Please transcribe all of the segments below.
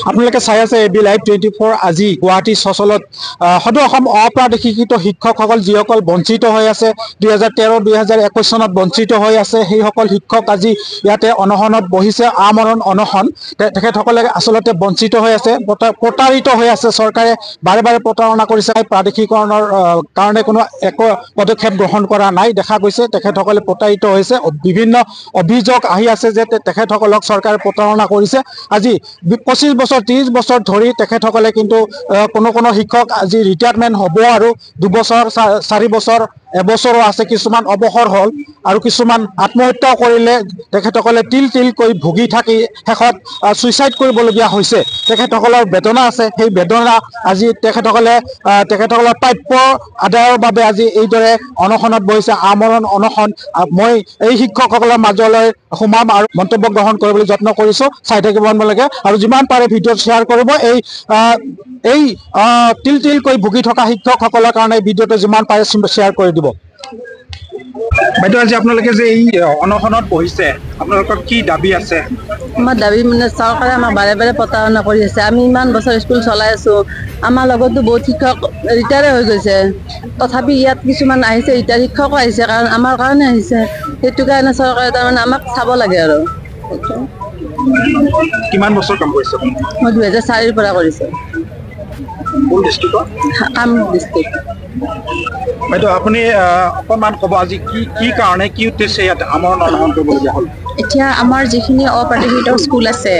আপোনালোকে চাই আছে এবি লাইভ 24 আজি গুৱাহাটী চচলত সদৌ অসম অপ্ৰাদেশিকৃত শিক্ষকসকল যিসকল বঞ্চিত হৈ আছে 2013-2021 চনত বঞ্চিত হৈ আছে সেইসকল শিক্ষক আজি ইয়াতে অনশনত বহিছে আমৰণ অনশন তেখেতসকলে আচলতে বঞ্চিত হৈ আছে প্ৰতাৰিত হৈ আছে চৰকাৰে বাৰে বাৰে প্ৰতাৰণা কৰিছে প্ৰাদেশিকৰণৰ কাৰণে কোনো একো পদক্ষেপ গ্ৰহণ কৰা নাই দেখা গৈছে তেখেতসকলে প্ৰতাৰিত হৈছে বিভিন্ন অভিযোগ আহি আছে যে তেখেতসকলক চৰকাৰে প্ৰতাৰণা কৰিছে আজি 25 বছৰ 30 বছৰ ধৰি তেখেতসকলে কিন্তু কোনো শিক্ষক আজি ৰিটায়াৰমেণ্ট হ'ব আৰু 2 বছৰ 4 বছৰ এবছৰো আছে কিছুমান অৱসৰ হ'ল আৰু কিছুমান আত্মহত্যা কৰিলে তেখেতসকলে তিলকৈ ভুগি থাকি শেষত সুইচাইড কৰিবলগীয়া হৈছে তেখেতসকলৰ বেদনা আছে সেই বেদনা আজি তেখেতসকলৰ প্ৰাপ্য আদায়ৰ বাবে আজি এইদৰে অনশনত বহিছে আমৰণ অনশন মই এই শিক্ষকসকলৰ মাজলৈ সোমাম আৰু মন্তব্য গ্ৰহণ কৰিবলৈ যত্ন কৰিছো চাই থাকিব লাগে আৰু যিমান পাৰে ভিডিঅ' শ্বেয়াৰ কৰিব এই তিলকৈ ভুগি থকা শিক্ষকসকলৰ কাৰণে ভিডিঅ'টো যিমান পাৰে শ্বেয়াৰ কৰি দিব বাইদেউ আজি আপোনালোকে যে এই অনশনত বহিছে আপোনালোকৰ কি দাবী আছে আমাৰ দাবী মানে চৰকাৰে আমাক বাৰে বাৰে প্ৰতাৰণা কৰি আছে আমি ইমান বছৰ স্কুল চলাই আছো আমাৰ লগতো বহুত শিক্ষক ৰিটায়াৰ হৈ গৈছে তথাপি ইয়াত কিছুমান আহিছে ৰিটায়াৰ শিক্ষকো আহিছে কাৰণ আমাৰ কাৰণে আহিছে সেইটো কাৰণে চৰকাৰে তাৰমানে আমাক চাব লাগে আৰু কিমান বছৰ কাম কৰিছে মই 2004 পৰা কৰিছো কোন ডিষ্ট্ৰিক্টত কামৰূপ ডিষ্ট্ৰিক্ট বাইদেউ আপুনি অকণমান ক'ব আজি কি কাৰণে কি উদ্দেশ্যে ইয়াত আমৰণ অনশন কৰিবলগীয়া হ'ল এতিয়া আমাৰ যিখিনি অপ্ৰাদেশিকৃত স্কুল আছে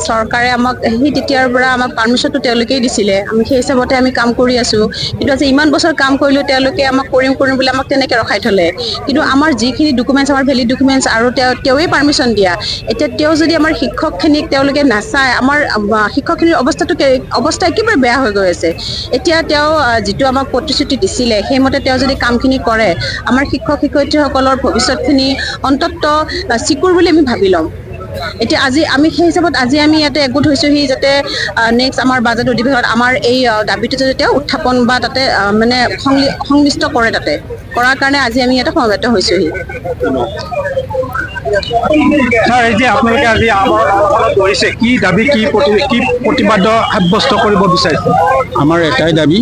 চৰকাৰে আমাক সেই তেতিয়াৰ পৰা আমাক পাৰ্মিশ্যনটো তেওঁলোকেই দিছিলে আমি সেই হিচাপতে আমি কাম কৰি আছোঁ কিন্তু আজি ইমান বছৰ কাম কৰিলোঁ তেওঁলোকে আমাক কৰিম বুলি আমাক তেনেকৈ ৰখাই থ'লে কিন্তু আমাৰ যিখিনি ডকুমেণ্টছ আমাৰ ভেলিড ডকুমেণ্টছ আৰু তেওঁৱেই পাৰ্মিশ্যন দিয়া এতিয়া তেওঁ যদি আমাৰ শিক্ষকখিনিক তেওঁলোকে নাচায় আমাৰ শিক্ষকখিনিৰ অৱস্থা একেবাৰে বেয়া হৈ গৈ আছে এতিয়া তেওঁ যিটো আমাক প্ৰতিশ্ৰুতি দিছিলে সেইমতে তেওঁ যদি কামখিনি কৰে আমাৰ শিক্ষক শিক্ষয়িত্ৰীসকলৰ ভৱিষ্যতখিনি অন্ততঃ চিকুৰ বুলি আমি ভাবি ল'ম এতিয়া আজি আমি সেই হিচাপত আজি আমি ইয়াতে একগোট হৈছোহি যাতে নেক্সট আমাৰ বাজেট অধিৱেশনত আমাৰ এই দাবীটো যাতে তেওঁ উত্থাপন বা তাতে মানে সংলিষ্ট কৰে তাতে কৰাৰ কাৰণে আজি আমি ইয়াতে সমবেত হৈছোহি ছাৰ এই যে আপোনালোকে আজি আমাৰ অনশনত বহিছে কি দাবী কি প্ৰতিবাদ সাব্যস্ত কৰিব বিচাৰিছে আমাৰ এটাই দাবী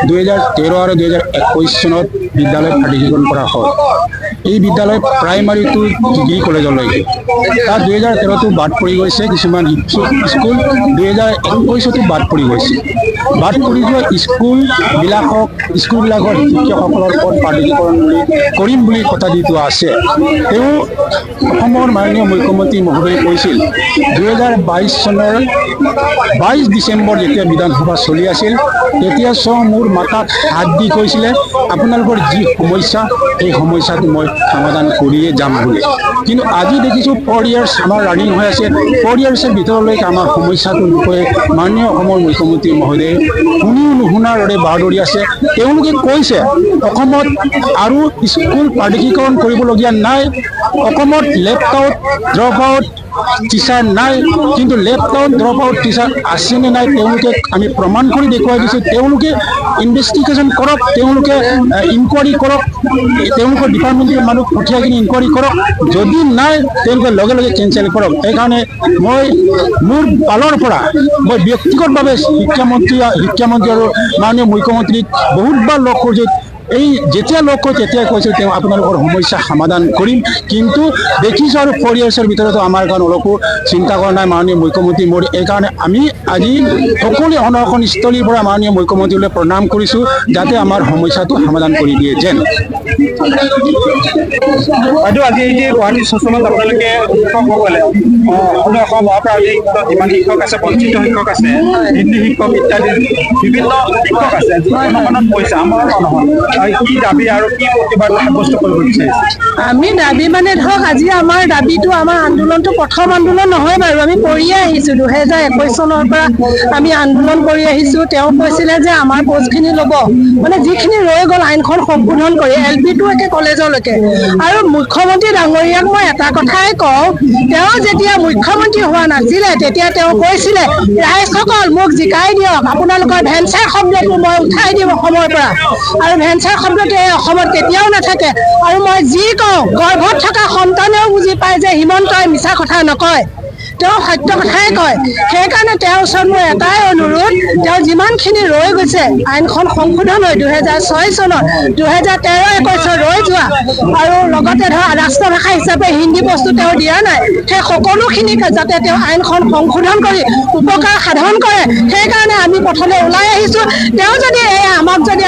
2013 আৰু 2021 চনত বিদ্যালয় প্ৰাধিকৰণ কৰা হয় এই বিদ্যালয় প্ৰাইমাৰীটো ডিগ্ৰী কলেজলৈকে তাত 2013টো বাদ পৰি গৈছে কিছুমান স্কুল 2021তো বাদ পৰি গৈছে বাদ পৰি যোৱা স্কুলবিলাকৰ শিক্ষকসকলৰ পদ প্ৰাধিকৰণ কৰিম বুলি কথা দি থোৱা আছে তেওঁ অসমৰ মাননীয় মুখ্যমন্ত্ৰী মহোদয়ে কৈছিল 2022 চনৰ 22 ডিচেম্বৰ যেতিয়া বিধানসভা চলি আছিল তেতিয়া মোৰ মাথাত হাত দি কৈছিলে আপোনালোকৰ যি সমস্যা এই সমস্যাটো মই সমাধান কৰিয়ে যাম বুলি কিন্তু আজি দেখিছোঁ 4 ইয়াৰ্ছ আমাৰ ৰানিং হৈ আছে 4 ইয়াৰ্ছৰ ভিতৰলৈকে আমাৰ সমস্যাটোৰ বিষয়ে মাননীয় অসমৰ মুখ্যমন্ত্ৰী মহোদয়ে শুনিও নুশুনাৰ দৰে বাহাদুৰি আছে তেওঁলোকে কৈছে অসমত আৰু স্কুল প্ৰাদেশিকৰণ কৰিবলগীয়া নাই অসমত left out drop out teacher নাই কিন্তু left out drop out teacher আছেনে নাই তেওঁলোকে আমি প্ৰমাণ কৰি দেখুৱাই দিছোঁ তেওঁলোকে ইনভেষ্টিগেশ্যন কৰক তেওঁলোকে ইনকুৱাৰী কৰক তেওঁলোকৰ ডিপাৰ্টমেণ্টৰ মানুহ পঠিয়াই কিনে ইনকুৱাৰী কৰক যদি নাই তেওঁলোকে লগে লগে কেঞ্চেল কৰক সেইকাৰণে মই মোৰ পালৰ পৰা মই ব্যক্তিগতভাৱে শিক্ষামন্ত্ৰী আৰু মাননীয় মুখ্যমন্ত্ৰীক বহুতবাৰ লগ কৰিছোঁ এই যেতিয়া লগ কৈ তেতিয়াই কৈছিল তেওঁ আপোনালোকৰ সমস্যা সমাধান কৰিম কিন্তু দেখিছোঁ আৰু 4 ইয়াৰ্ছৰ ভিতৰতো আমাৰ কাৰণে অলপো চিন্তা কৰা নাই মাননীয় মুখ্যমন্ত্ৰী মোৰ এইকাৰণে আমি আজি সকলো অনশনস্থলীৰ পৰা মাননীয় মুখ্যমন্ত্ৰীলৈ প্ৰণাম কৰিছোঁ যাতে আমাৰ সমস্যাটো সমাধান কৰি দিয়ে যেন বাইদেউ আজি এই যে গুৱাহাটী চচলত আপোনালোকে শিক্ষকসকলে অসম অপ্ৰাদেশিকৃত যিমান শিক্ষক আছে বঞ্চিত শিক্ষক আছে হিন্দী শিক্ষক ইত্যাদি বিভিন্ন শিক্ষক আছে অনশনত বহিছে আমাৰ অনশন কি দাবী আৰু কি প্ৰতিবাদ সাব্যস্ত কৰিব বিচাৰিছে আমি দাবী মানে ধৰক আজি আমাৰ দাবীটো আমাৰ আন্দোলনটো প্ৰথম আন্দোলন নহয় বাৰু আমি কৰিয়ে আহিছোঁ 2021 চনৰ পৰা আমি আন্দোলন কৰি আহিছোঁ তেওঁ কৈছিলে যে আমাৰ পষ্টখিনি ল'ব মানে যিখিনি ৰৈ গ'ল আইনখন সংশোধন কৰি LP2 একে কলেজলৈকে আৰু মুখ্যমন্ত্ৰী ডাঙৰীয়াক মই এটা কথাই কওঁ তেওঁ যেতিয়া মুখ্যমন্ত্ৰী হোৱা নাছিলে তেতিয়া তেওঁ কৈছিলে ৰাইজসকল মোক জিকাই দিয়ক আপোনালোকৰ ভেঞ্চাৰ শব্দটো মই উঠাই দিম অসমৰ পৰা আৰু ভেঞ্চাৰ শব্দটো এই অসমত কেতিয়াও নাথাকে আৰু মই যি কওঁ গৰ্ভত থকা সন্তানেও বুজি পায় যে হিমন্তই মিছা কথা নকয় তেওঁ সত্য কথাই কয়। সেইকাৰণে তেওঁৰ ওচৰত মোৰ এটাই অনুৰোধ, তেওঁ যিমানখিনি ৰৈ গৈছে আইনখন সংশোধন হৈ 2006 চনত 2013-21 ৰৈ যোৱা আৰু লগতে ধৰ ৰাষ্ট্ৰভাষা হিচাপে হিন্দী বস্তু তেওঁ দিয়া নাই, সেই সকলোখিনি যাতে তেওঁ আইনখন সংশোধন কৰি উপকাৰ সাধন কৰে, সেইকাৰণে আমি প্ৰথমে ওলাই আহিছোঁ। তেওঁ যদি আমাক যদি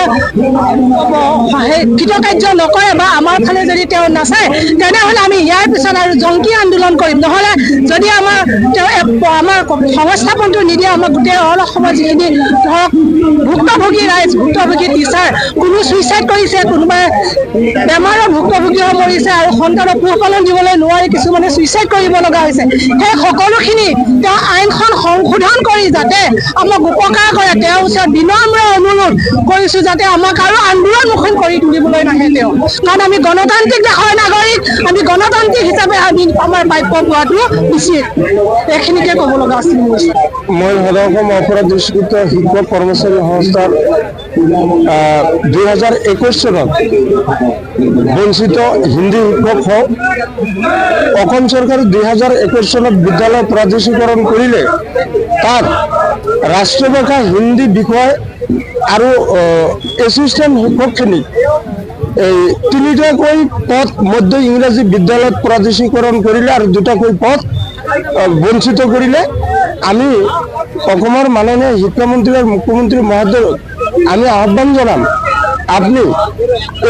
কৃতকাৰ্য নকৰে বা আমাৰ ফালে যদি তেওঁ নাচায়, তেনেহ'লে আমি ইয়াৰ পিছত আৰু জংকী আন্দোলন কৰিম। নহ'লে যদি তেওঁ আমাৰ সংস্থাপনটো নিদিয়ে, আমাৰ গোটেই অল অসমৰ যিখিনি ধৰক ভুক্তভোগী ৰাইজ, ভুক্তভোগী টিচাৰ, কোনো চুইচাইড কৰিছে, কোনোবাই বেমাৰৰ ভুক্তভোগী হৈ মৰিছে আৰু সন্তানক পোহপালন দিবলৈ নোৱাৰি কিছুমানে চুইচাইড কৰিব লগা হৈছে। সেই সকলোখিনি তেওঁ আইনখন সংশোধন কৰি যাতে আমাক উপকাৰ কৰে, তেওঁৰ ওচৰত বিনম্ৰ অনুৰোধ কৰিছোঁ যাতে আমাক আৰু আন্দোলনমুখী কৰি তুলিবলৈ নাহে তেওঁ। কাৰণ আমি গণতান্ত্ৰিক দেশৰ নাগৰিক, আমি গণতান্ত্ৰিক হিচাপে আমি আমাৰ প্ৰাপ্য পোৱাটো উচিত। এইখিনিকে ক'ব লগা আছিল। মই সদৌ অসম অপৰাধীকৃত শিক্ষক কৰ্মচাৰী সংস্থাৰ 2021 চনত বঞ্চিত হিন্দী শিক্ষক হওক, অসম চৰকাৰে 2021 চনত বিদ্যালয় প্ৰাদেশিকৰণ কৰিলে তাত ৰাষ্ট্ৰভাষা হিন্দী বিষয় আৰু এছিষ্টেণ্ট শিক্ষকখিনিক এই 3টাকৈ পদ মধ্য ইংৰাজী বিদ্যালয়ত প্ৰাদেশিকৰণ কৰিলে আৰু 2টাকৈ পদ বঞ্চিত কৰিলে। আমি অসমৰ মাননীয় শিক্ষামন্ত্ৰী আৰু মুখ্যমন্ত্ৰী মহোদয়ক আমি আহ্বান জনাম, আপনি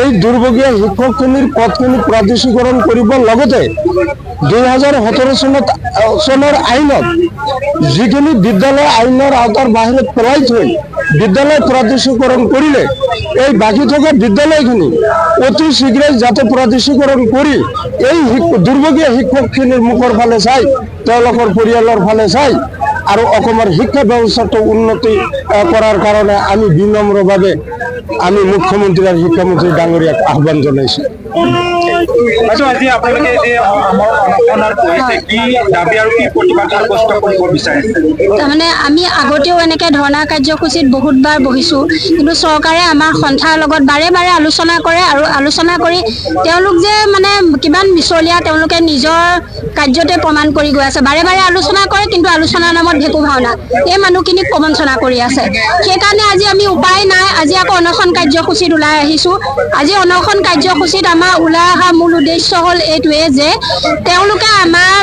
এই দুৰ্ভগীয়া শিক্ষকখিনিৰ পদখিনি প্ৰাদেশিকৰণ কৰিব, লগতে 2017 চনৰ আইনত যিখিনি বিদ্যালয় আইনৰ আওতাৰ বাহিৰত পেলাই থৈ বিদ্যালয় প্ৰাদেশিকৰণ কৰিলে, এই বাকী থকা বিদ্যালয়খিনি অতি শীঘ্ৰে যাতে প্ৰাদেশিকৰণ কৰি এই দুৰ্ভগীয়া শিক্ষকখিনিৰ মুখৰ ফালে চাই, তেওঁলোকৰ পৰিয়ালৰ ফালে চাই আৰু অসমৰ শিক্ষা ব্যৱস্থাটো উন্নতি কৰাৰ কাৰণে আমি বিনম্ৰভাৱে আমি মুখ্যমন্ত্ৰী আৰু শিক্ষামন্ত্ৰী ডাঙৰীয়াক আহ্বান জনাইছোঁ। আজি আপোনালোকে তাৰমানে আমি আগতেও এনেকৈ ধৰ্ণা কাৰ্যসূচীত বহুতবাৰ বহিছোঁ, কিন্তু চৰকাৰে আমাৰ সন্থাৰ লগত বাৰে বাৰে আলোচনা কৰে আৰু আলোচনা কৰি তেওঁলোক যে মানে কিমান মিছলীয়া তেওঁলোকে নিজৰ কাৰ্যতে প্ৰমাণ কৰি গৈ আছে। বাৰে বাৰে আলোচনা কৰে, কিন্তু আলোচনাৰ নামত ভেকু ভাওনা এই মানুহখিনিক প্ৰবঞ্চনা কৰি আছে। সেইকাৰণে আজি আমি উপায় নাই, আজি আকৌ অনশন কাৰ্যসূচীত ওলাই আহিছোঁ। আজি অনশন কাৰ্যসূচীত আমাৰ ওলাই অহা মূল উদ্দেশ্য হ'ল এইটোৱে যে তেওঁলোকে আমাৰ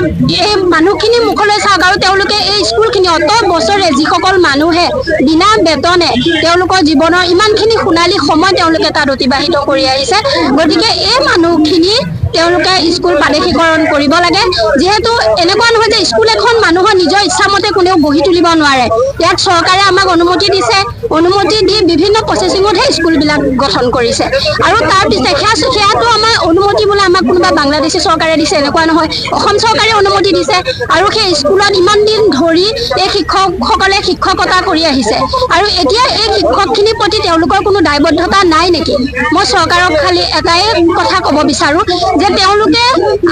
এই মানুহখিনি মুখলৈ চাওক আৰু তেওঁলোকে এই স্কুলখিনি অত বছৰে যিসকল মানুহে বিনা বেতনে তেওঁলোকৰ জীৱনৰ ইমানখিনি সোণালী সময় তেওঁলোকে তাত অতিবাহিত কৰি আহিছে, গতিকে এই মানুহখিনি তেওঁলোকে স্কুল প্ৰাদেশিকৰণ কৰিব লাগে। যিহেতু এনেকুৱা নহয় যে স্কুল এখন মানুহৰ নিজৰ ইচ্ছামতে কোনেও গঢ়ি তুলিব নোৱাৰে। ইয়াত চৰকাৰে আমাক অনুমতি দিছে, অনুমতি দি বিভিন্ন প্ৰচেচিঙতহে স্কুলবিলাক গঠন কৰিছে আৰু তাৰপিছত সেয়াটো আমাৰ অনুমতি বোলে আমাক কোনোবা বাংলাদেশী চৰকাৰে দিছে এনেকুৱা নহয়, অসম চৰকাৰে অনুমতি দিছে আৰু সেই স্কুলত ইমান দিন ধৰি এই শিক্ষকসকলে শিক্ষকতা কৰি আহিছে আৰু এতিয়া এই শিক্ষকখিনিৰ প্ৰতি তেওঁলোকৰ কোনো দায়বদ্ধতা নাই নেকি? মই চৰকাৰক খালি এটাই কথা ক'ব বিচাৰোঁ যে তেওঁলোকে,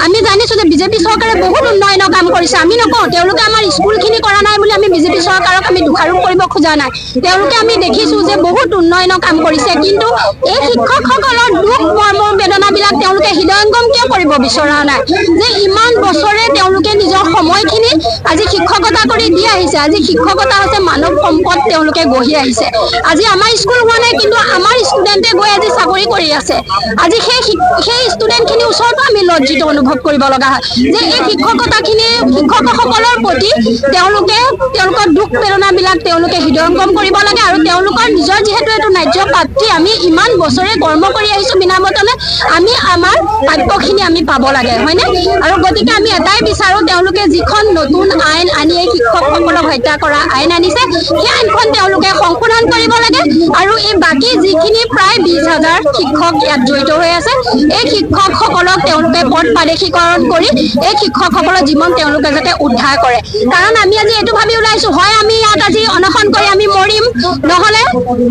আমি জানিছোঁ যে বিজেপি চৰকাৰে বহুত উন্নয়নৰ কাম কৰিছে, আমি নকওঁ, তেওঁলোকে আমাৰ স্কুলখিনি কৰা নাই বুলি আমি বিজেপি চৰকাৰক আমি দোষাৰোপ কৰিব খোজা নাই। তেওঁলোকে আমি দেখিছোঁ যে বহুত উন্নয়নৰ কাম কৰিছে, কিন্তু এই শিক্ষকসকলৰ দুখ মৰ্ম বেদনাবিলাক তেওঁলোকে হৃদয়ংগম কিয় কৰিব বিচৰা নাই? যে ইমান বছৰে তেওঁলোকে নিজৰ সময়খিনি আজি শিক্ষকতা কৰি দি আহিছে। আজি শিক্ষকতা হৈছে মানৱ সম্পদ, তেওঁলোকে গঢ়ি আহিছে। আজি আমাৰ স্কুল হোৱা নাই, কিন্তু আমাৰ ষ্টুডেণ্টে গৈ আজি চাকৰি কৰি আছে। আজি সেই ষ্টুডেণ্টখিনিৰ ওচৰতো আমি লজ্জিত অনুভৱ কৰিব লগা হয় যে এই শিক্ষকসকলৰ প্ৰতি তেওঁলোকৰ দুখ বেদনাবিলাক তেওঁলোকে হৃদয়ংগম কৰিব লাগে আৰু তেওঁলোকৰ নিজৰ যিহেতু এইটো ন্যায্য প্ৰাপ্তি, আমি ইমান বছৰে কৰ্ম কৰি আহিছোঁ বিনা বেতনে, আমি আমাৰ প্ৰাপ্যখিনি আমি পাব লাগে, হয়নে? আৰু গতিকে আমি এটাই বিচাৰোঁ, তেওঁলোকে যিখন নতুন আইন আনি এই শিক্ষকসকলক হত্যা কৰা আইন আনিছে, সেই আইনখন তেওঁলোকে সংশোধন কৰিব লাগে আৰু এই বাকী যিখিনি প্ৰায় 20,000 শিক্ষক ইয়াত জড়িত হৈ আছে, এই শিক্ষকসকলক তেওঁলোকে পদ প্ৰাদেশিকৰণ কৰি এই শিক্ষকসকলৰ জীৱন তেওঁলোকে যাতে উদ্ধাৰ কৰে। কাৰণ আমি আজি এইটো ভাবি ওলাইছোঁ, হয় আমি ইয়াত আজি অনশন কৰি আমি মৰিম, নহ'লে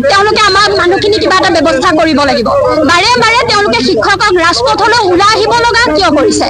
তেওঁলোকে আমাৰ মানুহখিনি কিবা এটা ব্যৱস্থা কৰিব লাগিব। বাৰে বাৰে তেওঁলোকে শিক্ষকক ৰাজপথলৈ ওলাই আহিব লগা কিয় কৰিছে?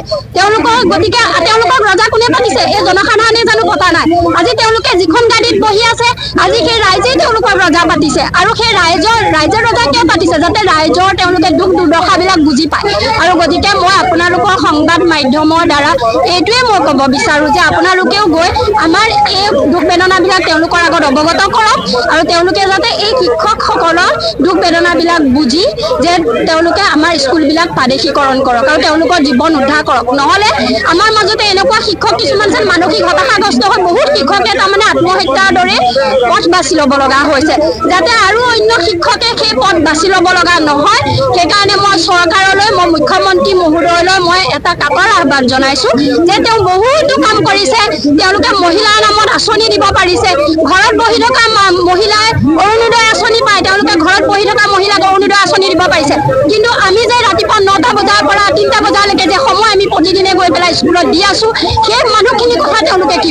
গতিকে তেওঁলোকক ৰজা কোনে পাতিছে? এই জনসাধাৰণে জানো পতা নাই? আজি তেওঁলোকে যিখন গাড়ীত বহি আছে আজি সেই ৰাইজেই তেওঁলোকৰ ৰজা পাতিছে আৰু সেই ৰাইজৰ ৰজা কিয় পাতিছে যাতে ৰাইজৰ তেওঁলোকে দুখ দুৰ্দশাবিলাক বুজি পায় আৰু গতিকে মই আপোনালোকৰ সংবাদ মাধ্যমৰ দ্বাৰা এইটোৱে মই ক'ব বিচাৰো যে আপোনালোকেও গৈ আমাৰ এই দুখ বেদনাবিলাক তেওঁলোকৰ আগত অৱগত কৰক আৰু তেওঁলোকে যাতে এই শিক্ষকসকলৰ দুখ বেদনাবিলাক বুজি যে তেওঁলোকে আমাৰ স্কুলবিলাক প্ৰাদেশিকৰণ কৰক আৰু তেওঁলোকৰ জীৱন উদ্ধাৰ কৰক নহ'লে আমাৰ মাজতে এনেকুৱা শিক্ষক কিছুমান যেন মানসিক হতাশাগ্ৰস্ত হৈ বহুত শিক্ষকে তাৰমানে আত্মহত্যাৰ দৰে পথ বাছি ল'ব লগা হৈছে যাতে আৰু অন্য শিক্ষকে সেই পথ বাছি ল'ব লগা নহয় সেইকাৰণে মই চৰকাৰলৈ মই মুখ্যমন্ত্ৰী মহোদয়লৈ মই এটা কাকৰ আহ্বান জনাইছোঁ যে তেওঁ বহুতো কাম কৰিছে তেওঁলোকে মহিলাৰ নামত আঁচনি দিব পাৰিছে ঘৰত বহি থকা মহিলাই অৰুণোদয় আঁচনি পায় তেওঁলোকে ঘৰত বহি থকা মহিলাক অৰুণোদয় আঁচনি দিব পাৰিছে কিন্তু আমি যে ৰাতিপুৱা 9টা বজাৰ পৰা 3টা বজালৈকে যে সময় আমি প্ৰতিদিনে গৈ পেলাই স্কুলত দি আছোঁ সেই মানুহখিনিৰ কথা তেওঁলোকে কি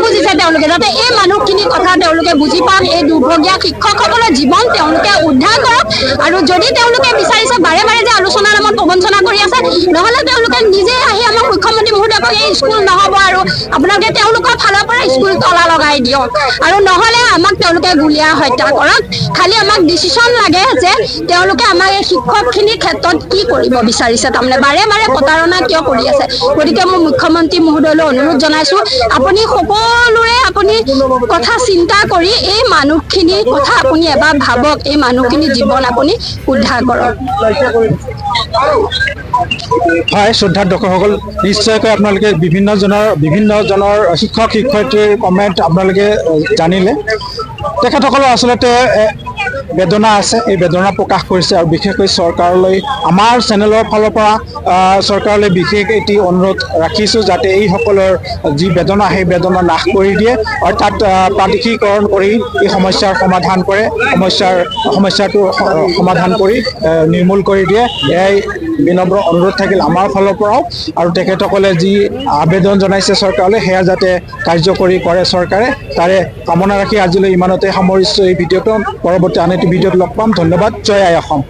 বুজিছে তেওঁলোকে যাতে এই মানুহখিনিৰ কথা তেওঁলোকে বুজি পাওক এই দুৰ্ভগীয়া শিক্ষকসকলৰ জীৱন তেওঁলোকে উদ্ধাৰ কৰক আৰু যদি তেওঁলোকে বিচাৰিছে বাৰে বাৰে যে আলোচনাৰ নামত প্ৰবঞ্চনা কৰি আছে নহ'লে তেওঁলোকে নিজে আহি আমাক মুখ্যমন্ত্ৰী মহোদয়ক এই স্কুল নহ'ব আৰু আপোনালোকে তেওঁলোকৰ ফালৰ পৰা স্কুল তলা লগাই দিয়ক আৰু নহ'লে আমাক তেওঁলোকে গুলীয়া হত্যা কৰক খালি আমাক ডিচিশ্যন লাগে যে তেওঁলোকে আমাৰ এই শিক্ষকখিনিৰ ক্ষেত্ৰত কি কৰিব বিচাৰিছে তাৰমানে বাৰে বাৰে প্ৰতাৰণা কিয় কৰি আছে গতিকে মই মুখ্যমন্ত্ৰী মহোদয়লৈ অনুৰোধ জনাইছোঁ আপুনি সকলোৰে আপুনি কথা চিন্তা কৰি এই মানুহখিনিৰ কথা আপুনি এবাৰ ভাবক এই মানুহখিনিৰ জীৱন আপুনি উদ্ধাৰ কৰক হয় শ্ৰদ্ধাৰ দৰ্শকসকল নিশ্চয়কৈ আপোনালোকে বিভিন্ন জনৰ শিক্ষক শিক্ষয়িত্ৰীৰ কমেণ্ট আপোনালোকে জানিলে তেখেতসকলৰ আচলতে বেদনা আছে এই বেদনা প্ৰকাশ কৰিছে আৰু বিশেষকৈ চৰকাৰলৈ আমাৰ চেনেলৰ ফালৰ পৰা চৰকাৰলৈ বিশেষ এটি অনুৰোধ ৰাখিছোঁ যাতে এইসকলৰ যি বেদনা সেই বেদনা নাশ কৰি দিয়ে অৰ্থাৎ প্ৰাদেশিকৰণ কৰি এই সমস্যাৰ সমাধান কৰে সমস্যাটো সমাধান কৰি নিৰ্মূল কৰি দিয়ে এয়াই বিনম্ৰ অনুৰোধ থাকিল আমাৰ ফালৰ পৰাও আৰু তেখেতসকলে যি আবেদন জনাইছে চৰকাৰলৈ সেয়া যাতে কাৰ্যকৰী কৰে চৰকাৰে তাৰে কামনা ৰাখি আজিলৈ ইমানতে সামৰিছোঁ এই ভিডিঅ'টো পৰৱৰ্তী আন এটি ভিডিঅ'ত লগ পাম ধন্যবাদ জয় আই অসম।